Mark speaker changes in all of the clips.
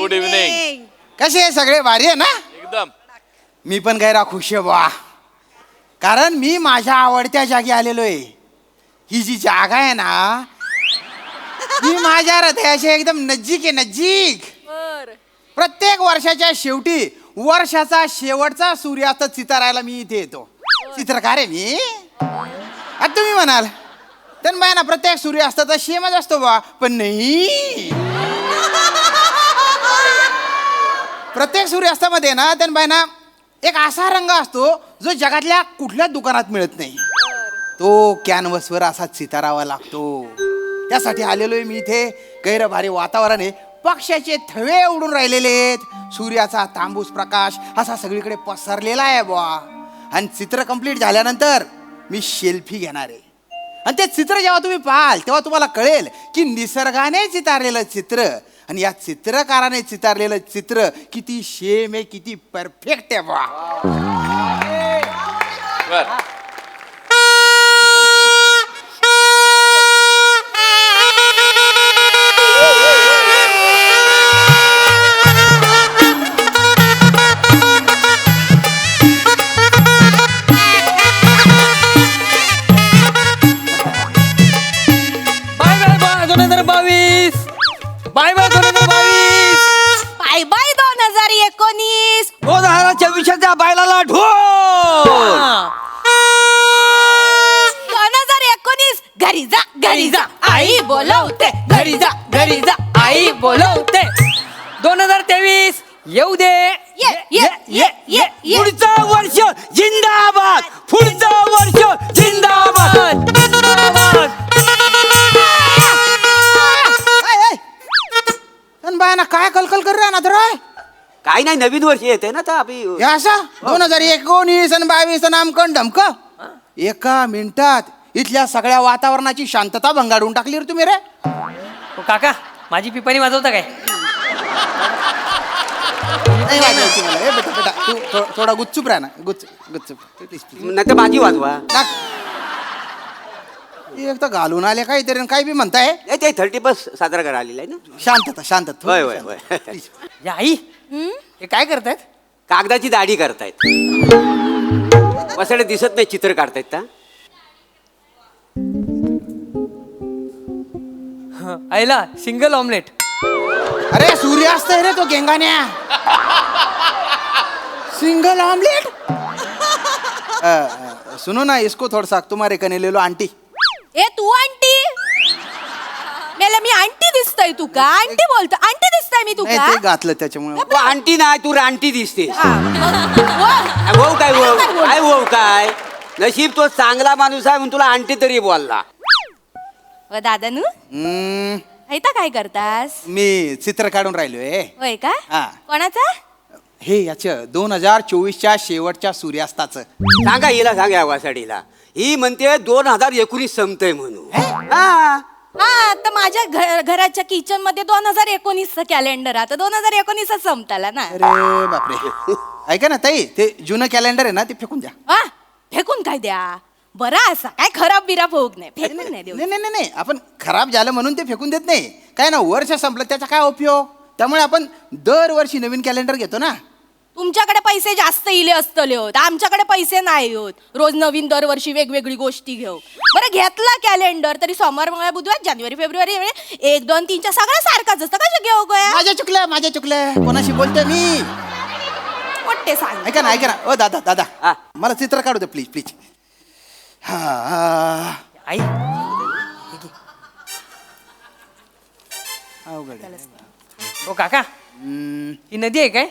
Speaker 1: Good evening.
Speaker 2: कसे आहे सगळे? भारी आहे ना?
Speaker 1: एकदम.
Speaker 2: मी पण गैरा खुश आहे बा, कारण मी माझ्या आवडत्या जागी आलेलो आहे. ही जी जागा आहे ना, ही माझ्या हृदयाच्या एकदम नजीक आहे, नजीक. प्रत्येक वर्षाच्या शेवटी वर्षाचा शेवटचा सूर्यास्त चितारायला मी इथे येतो. चित्रकार आहे मी. आता तुम्ही म्हणाल तर ना प्रत्येक सूर्यास्ताचा शेमच असतो बा, पण नाही. प्रत्येक सूर्यास्तामध्ये ना ना एक असा रंग असतो जो जगातल्या कुठल्याच दुकानात मिळत नाही. तो कॅनव्हसवर असा चितारावा लागतो. त्यासाठी आलेलोय मी इथे. गैर भारी वातावरण आहे. पक्ष्याचे थवे उडून राहिलेले आहेत. सूर्याचा तांबूस प्रकाश असा सगळीकडे पसरलेला आहे बुवा. आणि चित्र कंप्लीट झाल्यानंतर मी सेल्फी घेणार आहे. आणि ते चित्र जेव्हा तुम्ही पाहाल तेव्हा तुम्हाला कळेल की निसर्गाने चितारलेलं चित्र आणि या चित्रकाराने चितारलेलं चित्र किती शेम आहे, किती परफेक्ट आहे बुवा.
Speaker 3: Bye bye 2022.
Speaker 4: Bye bye 2019.
Speaker 3: 2024च्या बायलाला ढो.
Speaker 4: 2019 घरी जा घरी जा आई बोलवते. घरी जा घरी जा आई बोलवते.
Speaker 3: 2023 येऊ दे.
Speaker 4: ये ये ये ये ये.
Speaker 3: पुढचं वर्ष जिंदाबाद. पुढचं वर्ष जिंदाबाद.
Speaker 2: बायना काय कलकल कर रहा ना तर
Speaker 5: काय नाही, नवीन वर्ष येते ना. तर
Speaker 2: असं 2019 आणि 22 नामकरण धमक एका मिनिटात इथल्या सगळ्या वातावरणाची शांतता भंगाडून टाकली रे तुम्ही रे.
Speaker 3: काका माझी पिपाणी वाजवता काय?
Speaker 2: नाही वाजवायची मला. ए बेटा बेटा तू थोडा गुच्चूप राहा ना. गुच्चूप प्लीज प्लीज.
Speaker 5: नाही तर माझी वाजवा.
Speaker 2: एक तर घालून आले काहीतरी काय बी म्हणताय.
Speaker 5: ते 31 साजरा करायला आलेला आहे ना.
Speaker 2: शांतता शांतता.
Speaker 5: होय होय होय.
Speaker 2: प्लीज.
Speaker 3: या आई हे काय करतायत?
Speaker 5: कागदाची दाढी करतायत. वसाडे दिसत नाही, चित्र काढतायत का?
Speaker 3: आईला सिंगल ऑमलेट.
Speaker 2: अरे सूर्यास्त है रे तो गेंगान्या. Single omelette. सुनो ना, इसको थोड़ा सा तुम्हारे कने ले लो आंटी.
Speaker 4: ए तू आंटी मेला मी आंटी दिसतय तू का? आंटी बोलतो आंटी दिसतय मी तू
Speaker 2: नाही
Speaker 4: का?
Speaker 2: ते घातलं त्याच्यामुळे.
Speaker 5: तू आंटी नाही, तू रानटी दिसतेस.
Speaker 4: हा.
Speaker 5: वहू काय वहू काय. नशीब तो चांगला माणूस आहे म्हणून तुला आंटी तरी बोलला.
Speaker 4: व दादानू ऐता काय करतास?
Speaker 2: मी चित्र काढून राहिलोय.
Speaker 4: होय का?
Speaker 2: हा.
Speaker 4: कोणाचा?
Speaker 2: हे याचं 2024च्या शेवटच्या सूर्यास्ताचं.
Speaker 5: सांगा हिला, सांगा वासाडीला. ही म्हणते 2019 संपतय म्हणून. हा.
Speaker 4: हा तर माझ्या घराच्या किचन मध्ये 2019 कॅलेंडर आता 2019 संपताला ना.
Speaker 2: अरे बापरे. ऐका ना ताई, ते जुनं कॅलेंडर आहे ना ते फेकून द्या.
Speaker 4: हा फेकून काय द्या? बरं असा काय खराब बिराब होऊ नाही. फेकून नाही देऊ.
Speaker 2: नाही नाही नाही, आपण खराब झालं म्हणून ते फेकून देत नाही. काय ना, वर्ष संपलं त्याचा काय उपयोग. त्यामुळे आपण दरवर्षी नवीन कॅलेंडर घेतो ना.
Speaker 4: तुमच्याकडे पैसे जास्त इले असतले होत, आमच्याकडे पैसे नाही होत. रोज नवीन दरवर्षी वेगवेगळी गोष्टी घेऊ. बरं घेतला कॅलेंडर तरी सोमवार मंगळवार बुधवार जानेवारी फेब्रुवारी 1 2 3 सगळं सारखाच असतं. कसं घेऊ गोया?
Speaker 2: माझ्या चुकलं कोणाशी बोलतोय मी.
Speaker 4: वाटते सांग.
Speaker 2: ऐका ना ओ दादा दादा
Speaker 5: हा.
Speaker 2: मला चित्र काढू दे प्लीज प्लीज. हा
Speaker 3: आई
Speaker 2: अवघड आहे.
Speaker 3: ओ काका ही नदी आहे काय?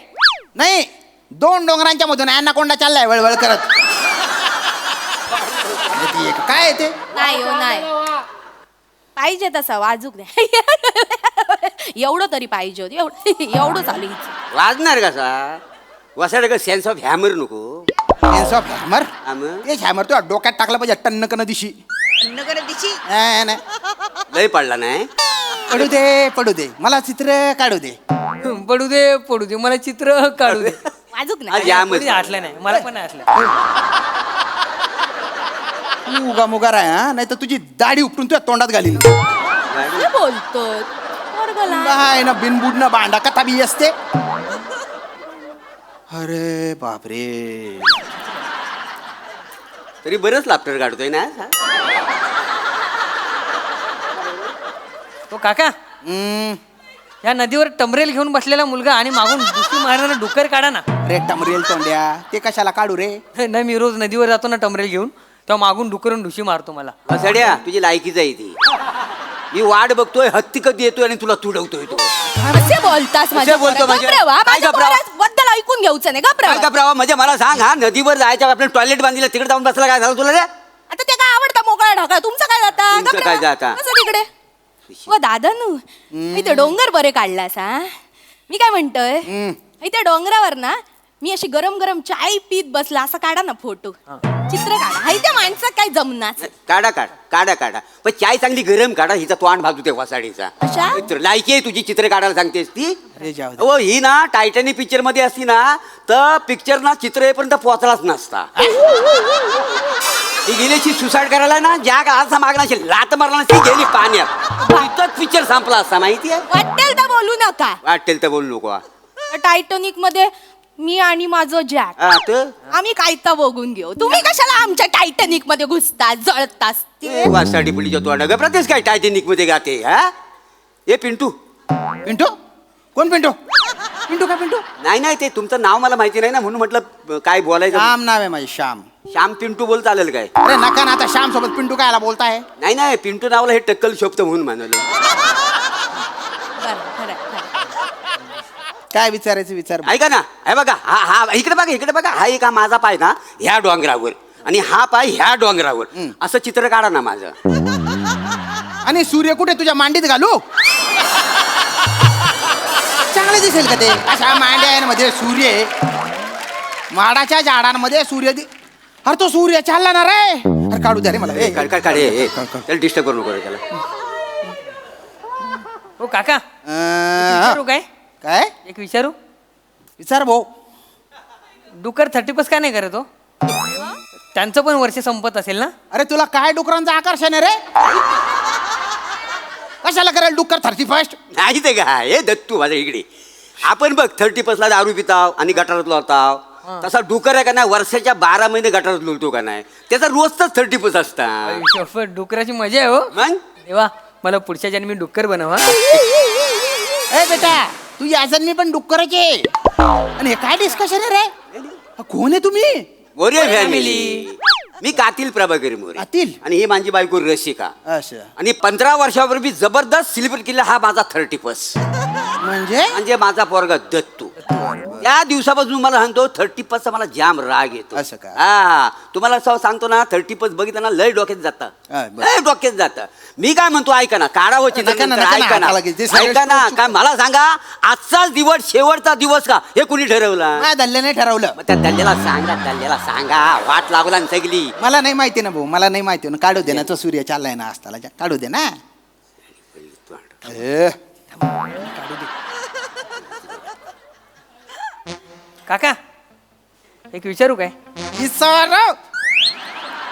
Speaker 2: नाही, 2 डोंगरांच्या मधून ॲनाकोंडा चाललाय वळवळ करत. काय आहे ते?
Speaker 4: नाही हो नाही पाहिजे तसा वाजूक नाही. एवढं तरी पाहिजे होत. एवढं चालू हिचं.
Speaker 5: वाजणार कसा? वसाडे का सेन्स ऑफ हॅमर नको.
Speaker 2: Sense of hammer.
Speaker 5: हॅमर?
Speaker 2: ते हॅमर तू डोक्यात टाकलं पाहिजे टन्नकन दिशी. नाही
Speaker 5: लय पडला नाही.
Speaker 2: पडू दे मला चित्र काढू दे.
Speaker 3: पडू दे मला चित्र काढू दे.
Speaker 4: वाजूक
Speaker 5: आज
Speaker 4: नाही.
Speaker 5: यामच.
Speaker 3: कोणी हटलं नाही, मला पण हटलं.
Speaker 2: तू उगा मुगा राहा, नाही तर तुझी दाढी उपटून तुझ्या तोंडात घालील.
Speaker 4: काय बोलतो? भला
Speaker 2: बाय ना बिनबुडनं भांडा कथा बी असते. अरे बापरे.
Speaker 5: तरी बरंच लाफ्टर काढतोय ना हा?
Speaker 3: तो काका
Speaker 2: हम्म,
Speaker 3: या नदीवर टमरेल घेऊन बसलेला मुलगा आणि मागून डुसकी मारणारा डुक्कर काढा ना.
Speaker 2: रे टमरेल तोंड्या ते कशाला काढू रे.
Speaker 3: नाही मी रोज नदीवर जातो ना टमरेल घेऊन तेव्हा मागून डुकरून डुशी मारतो मला.
Speaker 5: सड्या तुझी लायकीच आहे ती. मी वाट बघतोय हत्ती कधी येतोय आणि तुला तुडवतोय तो.
Speaker 4: कसे बोलतास माझ्या
Speaker 5: कसे बोलतो म्हणजे?
Speaker 4: घबरावा,
Speaker 5: काय
Speaker 4: माझ्या
Speaker 5: घबरावा?
Speaker 4: बद्दल ऐकून घ्यायचं नाही
Speaker 5: काय
Speaker 4: घबरावा.
Speaker 5: घबरावा म्हणजे मला सांग, हा नदीवर जायच्या आपलं टॉयलेट बांधलं तिकडे जाऊन बसला काय झालं तुला रे?
Speaker 4: आता ते काय आवडतं मोकळा ढाकळा, तुमचं काय जाता
Speaker 5: तुमचं काय जाता?
Speaker 4: कसं तिकडे व दादानू इथे डोंगर बरे काढलास हा. मी काय म्हणतोय इथे डोंगरावर ना मी अशी गरम गरम चाय पीत बसला असं काढा ना फोटो, चित्र काढा. हाय त्या माणसात काय जमनाच.
Speaker 5: काढा काढा काढा काढा पण चाय चांगली गरम काढा. हिचा तोंड भाजू ते वासाडीचा.
Speaker 4: अशा?
Speaker 5: लायकी आहे तुझी चित्र काढायला सांगतेस ती.
Speaker 2: अरे जाऊ दे.
Speaker 5: हो ही ना टायटॅनिक पिक्चर मध्ये असती ना तर पिक्चर ना चित्र येईपर्यंत पोहोचलाच नसता. ही गेल्याची सुसाईड करायला ना ज्या काळाचा मागणा असेल लात मारला ती गेली पाण्यात. इथंच पिक्चर संपला असता माहिती आहे.
Speaker 4: वाटेल तर बोलू नका.
Speaker 5: वाटेल तर बोलू नको.
Speaker 4: टायटॅनिक मध्ये मी आणि माझं जॅक
Speaker 5: हा तर
Speaker 4: आम्ही काय तर बघून घेऊ. तुम्ही कशाला आमच्या टायटॅनिक मध्ये घुसता जळतास ते.
Speaker 5: वासाडी पुलीच्या तोंड प्रत्येक काय टायटॅनिक मध्ये गाते. हा हे पिंटू.
Speaker 2: पिंटू कोण पिंटू. पिंटू का पिंटू.
Speaker 5: नाही नाही ते तुमचं नाव मला माहिती नाही ना म्हणून म्हटलं काय बोलायचं.
Speaker 2: श्याम नाव आहे माझे श्याम.
Speaker 5: श्याम पिंटू बोल चालेल काय.
Speaker 2: अरे नका ना आता श्याम सोबत पिंटू कायला बोलताय.
Speaker 5: नाही नाही पिंटू नावाला हे टक्कल शोभतं म्हणून म्हणालो.
Speaker 4: बरं, खरं, खरं.
Speaker 2: काय विचारायचं विचार.
Speaker 5: ऐका ना हे बघा हा हा इकडे बघा हा एक हा माझा पाय ना ह्या डोंगरावर आणि हा पाय ह्या डोंगरावर असं चित्र काढा ना माझं.
Speaker 2: आणि सूर्य कुठे तुझ्या मांडीत घालू. चांगले दिसेल का ते. अशा मांड्यांमध्ये सूर्य माडाच्या झाडांमध्ये सूर्य अरे तो सूर्य चालला ना रे. अरे काढू द्या रे मला. ए,
Speaker 5: काढ काढ काढ त्याला डिस्टर्ब करू नको रे त्याला.
Speaker 3: हो काका
Speaker 2: अं,
Speaker 3: विचारू काय
Speaker 2: काय
Speaker 3: एक विचारू.
Speaker 2: विचार भाऊ.
Speaker 3: डुकर 30+ का नाही करत हो. त्यांचं पण वर्ष संपत असेल ना.
Speaker 2: अरे तुला काय डुकरांचं आकर्षण आहे रे. कशाला करेल डुक्कर 31st.
Speaker 5: नाही ते काय हे दत्तू माझ्या इकडे आपण बघ 30+ दारू पिताव आणि गटारात लोळताव. तसा डुकर आहे का नाही वर्षाच्या 12 महिने गटारात लोळतो का नाही. त्याचा रोजच 30+ असता.
Speaker 3: डुकराची मजा आहे हो.
Speaker 5: मग
Speaker 3: देवा मला पुढच्या जन्मी डुक्कर बनवा.
Speaker 2: ए बेटा तू या जन्मी पण डुक्कराचे. आणि हे काय डिस्कशन आहे रे. कोण आहे तुम्ही.
Speaker 5: मोरे फॅमिली. मी कातील प्रभाकर मोरे.
Speaker 2: कातील?
Speaker 5: आणि ही माझी बायको रसिका.
Speaker 2: असं
Speaker 5: आणि 15 वर्षापूर्वी जबरदस्त सेलिब्रेट केला हा माझा 30+. म्हणजे माझा पोरगा दत्तू. त्या दिवसापासून मला सांगतो 30+चा मला जाम राग येतो.
Speaker 2: असं का?
Speaker 5: हा तुम्हाला असं सांगतो ना 30+ बघितलं लय डोक्यात जातं.
Speaker 2: हा, बरं.
Speaker 5: लय डोक्यात जातं. मी काय म्हणतो ऐका ना काढावं चित्र
Speaker 2: नका ना,
Speaker 5: नंतर,
Speaker 2: नका ना,
Speaker 5: ऐका ना
Speaker 2: हाताला घे. ते सगळं
Speaker 5: ऐका ना
Speaker 2: चुक-
Speaker 5: काय मला सांगा आजचाच दिवस शेवटचा दिवस का हे कुणी ठरवलं.
Speaker 2: काय दल्ल्याने ठरवलं.
Speaker 5: मग त्या दल्ल्याला सांगा वाट लागला ना सगळी.
Speaker 2: मला नाही माहिती ना भाऊ. मला नाही माहिती ना. काढू दे ना तो सूर्य चाललाय ना असताला काढू दे ना. ए,
Speaker 3: काका एक विचारू काय.
Speaker 2: विचार.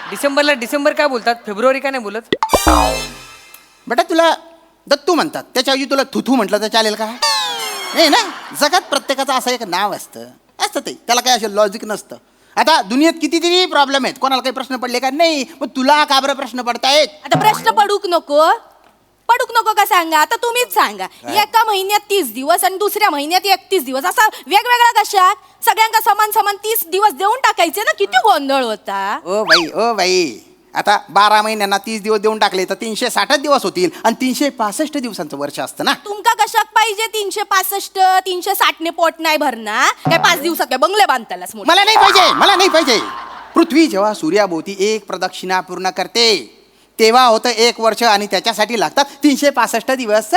Speaker 3: डिसेंबरला डिसेंबर काय बोलतात फेब्रुवारी का नाही बोलत.
Speaker 2: बेटा तुला दत्तू म्हणतात त्याच्याऐवजी तुला थुथू म्हटलं तर चालेल का. नाही ना जगात प्रत्येकाचं असं एक नाव असतं ते. त्याला काही असं लॉजिक नसतं. आता दुनियेत कितीतरी प्रॉब्लेम आहेत. कोणाला काही प्रश्न पडले का नाही. मग तुला का बरं प्रश्न पडतायत.
Speaker 4: आता प्रश्न पडूक नको का सांगा. आता तुम्हीच सांगा. एका महिन्यात 30 दिवस आणि दुसऱ्या महिन्यात 31 दिवस असा वेगवेगळा कशात. सगळ्यांना समान समान 30 दिवस देऊन टाकायचे ना. किती गोंधळ होता.
Speaker 2: ओ बाई आता 12 महिन्यांना 30 दिवस देऊन टाकले तर 360 दिवस होतील. आणि 365 दिवसांचं वर्ष असतं ना.
Speaker 4: तुमका कशात पाहिजे 365 360 ने पोट नाही भरणार काय. 5 दिवसात काय बंगले बांधतालाच मोठे.
Speaker 2: मला नाही पाहिजे. पृथ्वी जेव्हा सूर्याभोवती एक प्रदक्षिणा पूर्ण करते तेव्हा होतं 1 वर्ष आणि त्याच्यासाठी लागतात 365 दिवस.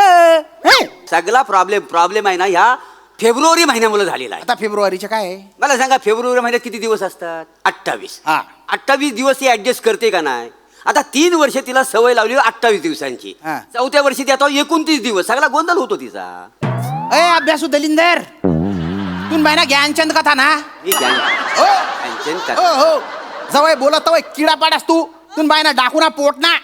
Speaker 5: सगळा प्रॉब्लेम आहे ना ह्या फेब्रुवारी महिन्यामुळे झालेला आहे.
Speaker 2: आता फेब्रुवारीचे काय आहे.
Speaker 5: मला सांगा फेब्रुवारी महिन्यात किती दिवस असतात. 28.
Speaker 2: हा.
Speaker 5: 28 दिवस ती ऍडजस्ट करते का नाही. आता 3 वर्ष तिला सवय लावली 28 दिवसांची.
Speaker 2: हा.
Speaker 5: 4थ्या वर्षी ती आता 29 दिवस. सगळा गोंधळ होतो तिचा.
Speaker 2: अभ्यासू दलिंदर तू बायना ज्ञानचंद कथा ना.
Speaker 5: मी
Speaker 2: हो
Speaker 5: टेन्शन कर.
Speaker 2: हो हो जवळ बोलत तवय किडा पाडास तू. तू बायना डाकूना पोट ना.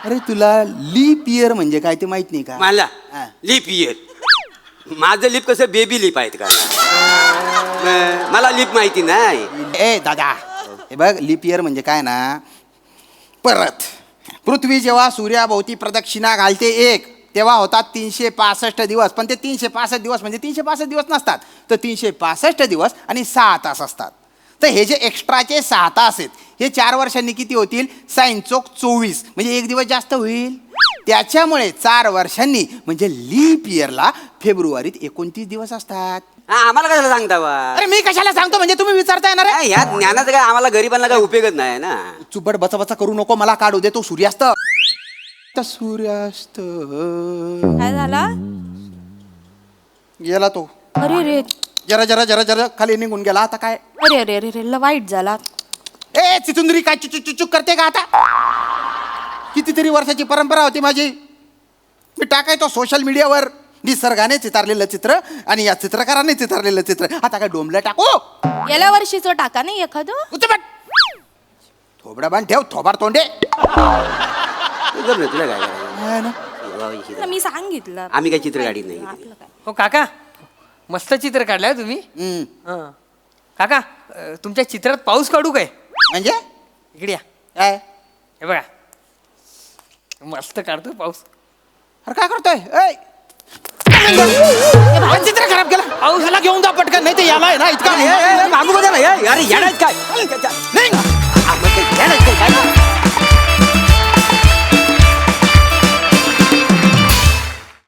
Speaker 2: अरे तुला लीप इयर म्हणजे काय ते माहित नाही का?
Speaker 5: मला
Speaker 2: हा.
Speaker 5: लिप इयर माझं लिप कसं बेबी लिप आहेत का मला लिप माहिती नाही.
Speaker 2: ए दादा, हे बघ लीप इयर म्हणजे काय ना, परत पृथ्वी जेव्हा सूर्याभोवती प्रदक्षिणा घालते एक, तेव्हा होतात 365 दिवस. पण ते 365 दिवस म्हणजे 365 दिवस नसतात, तर 365 दिवस आणि 6 तास असतात. तर हे जे एक्स्ट्राचे 6 तास आहेत, हे 4 वर्षांनी किती होतील? 6 चोक 24, म्हणजे एक दिवस जास्त होईल. त्याच्यामुळे 4 वर्षांनी म्हणजे लीप इयरला फेब्रुवारीत 29 दिवस असतात.
Speaker 5: हा, आम्हाला कशाला सांगता बा?
Speaker 2: अरे मी कशाला सांगतो म्हणजे तुम्ही विचारता येणार आहे?
Speaker 5: ह्या ज्ञानाचं काय आम्हाला गरीबांना काय उपयोगच नाही ना.
Speaker 2: चुबड बचा करू नको, मला काढू दे. तो सूर्यास्त तर सूर्यास्त
Speaker 4: काय झाला?
Speaker 2: गेला तो.
Speaker 4: अरे रे
Speaker 2: जरा जरा जरा जरा खाली निघून गेला. आता काय?
Speaker 4: अरे अरे अरे रे वाईट झाला.
Speaker 2: ए चिचुंदरी, काय चुचुक करते का आता? कितीतरी वर्षाची परंपरा होती माझी, मी टाकायचो सोशल मीडियावर निसर्गाने चितारलेलं चित्र आणि या चित्रकाराने चितारलेलं चित्र. आता काय डोंबलं टाकू?
Speaker 4: गेल्या वर्षीचं टाका नाही एखादं.
Speaker 2: उचबट थोबडा बांध ठेव, थोबाड तोंडे.
Speaker 5: तुला काय करायचं?
Speaker 2: हा ना.
Speaker 4: ना, मी सांगितलं.
Speaker 5: आम्ही काय चित्र काढीत नाही.
Speaker 4: आपलं काय.
Speaker 3: हो काका, मस्त चित्र काढलंय तुम्ही.
Speaker 2: हम्म.
Speaker 3: हं. काका, तुमच्या चित्रात पाऊस काढू काय?
Speaker 2: म्हणजे
Speaker 3: इकडे या.
Speaker 2: काय?
Speaker 3: हे बघा, मस्त काढतोय पाऊस.
Speaker 2: अरे काय करतोय? ऐ! हा चित्र खराब केला. पाऊस याला घेऊन जा पटकन, नाही ते याला आहे ना इतका
Speaker 5: मागू बघा ना, अरे येणार काय?
Speaker 2: नाही.
Speaker 5: काय